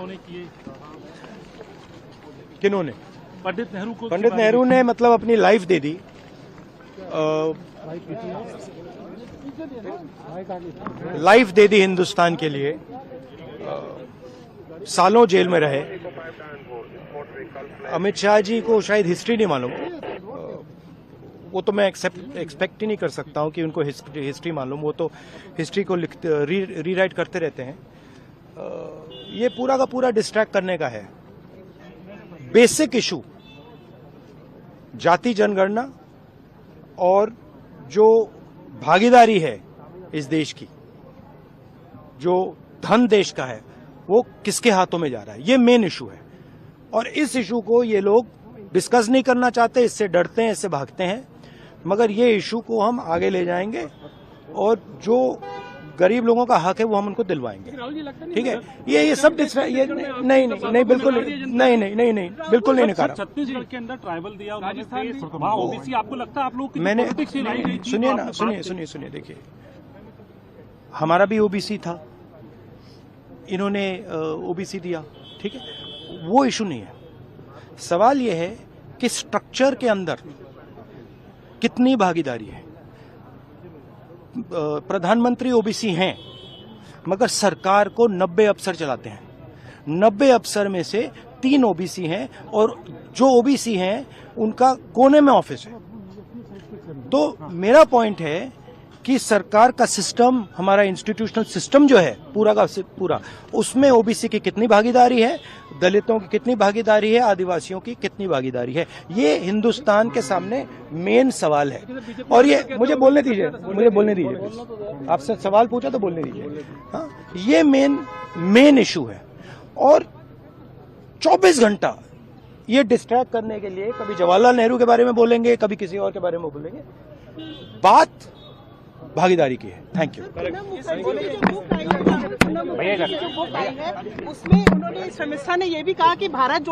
उन्होंने किए। किन्होंने? पंडित नेहरू को। पंडित नेहरू ने मतलब अपनी लाइफ दे दी, लाइफ दे दी हिंदुस्तान के लिए, सालों जेल में रहे। अमित शाह जी को शायद हिस्ट्री नहीं मालूम, वो तो मैं एक्सपेक्ट ही नहीं कर सकता हूं कि उनको हिस्ट्री मालूम। वो तो हिस्ट्री को रीराइट करते रहते हैं। ये पूरा का पूरा डिस्ट्रैक्ट करने का है। बेसिक इशू जाति जनगणना और जो भागीदारी है इस देश की, जो धन देश का है, वो किसके हाथों में जा रहा है, ये मेन इशू है। और इस इशू को ये लोग डिस्कस नहीं करना चाहते, इससे डरते हैं, इससे भागते हैं। मगर ये इशू को हम आगे ले जाएंगे और जो गरीब लोगों का हक है वो हम उनको दिलवाएंगे। ठीक है, ये सब ये नहीं बिल्कुल नहीं बिल्कुल नहीं नकारा। छत्तीसगढ़ के अंदर ट्राइबल दिया वहाँ ओबीसी, आपको लगता है आप लोग मैंने सुनिए देखिए, हमारा भी ओबीसी था, इन्होंने ओबीसी दिया, ठीक है, वो इशू नहीं है। सवाल ये है कि स्ट्रक्चर के अंदर कितनी भागीदारी है। प्रधानमंत्री ओबीसी हैं, मगर सरकार को 90 अफसर चलाते हैं। 90 अफसर में से 3 ओबीसी हैं और जो ओबीसी हैं उनका कोने में ऑफिस है। तो मेरा पॉइंट है कि सरकार का सिस्टम, हमारा इंस्टीट्यूशनल सिस्टम जो है पूरा का पूरा, उसमें ओबीसी की कितनी भागीदारी है, दलितों की कितनी भागीदारी है, आदिवासियों की कितनी भागीदारी है, ये हिंदुस्तान के सामने मेन सवाल है। और ये मुझे बोलने दीजिए आपसे सवाल पूछा तो बोलने दीजिए। हाँ, ये मेन इशू है। और 24 घंटा ये डिस्ट्रैक्ट करने के लिए कभी जवाहरलाल नेहरू के बारे में बोलेंगे, कभी किसी और के बारे में बोलेंगे। बात भागीदारी की है। Thank you. उसमें उन्होंने, शर्मिष्ठा ने यह भी कहा कि भारत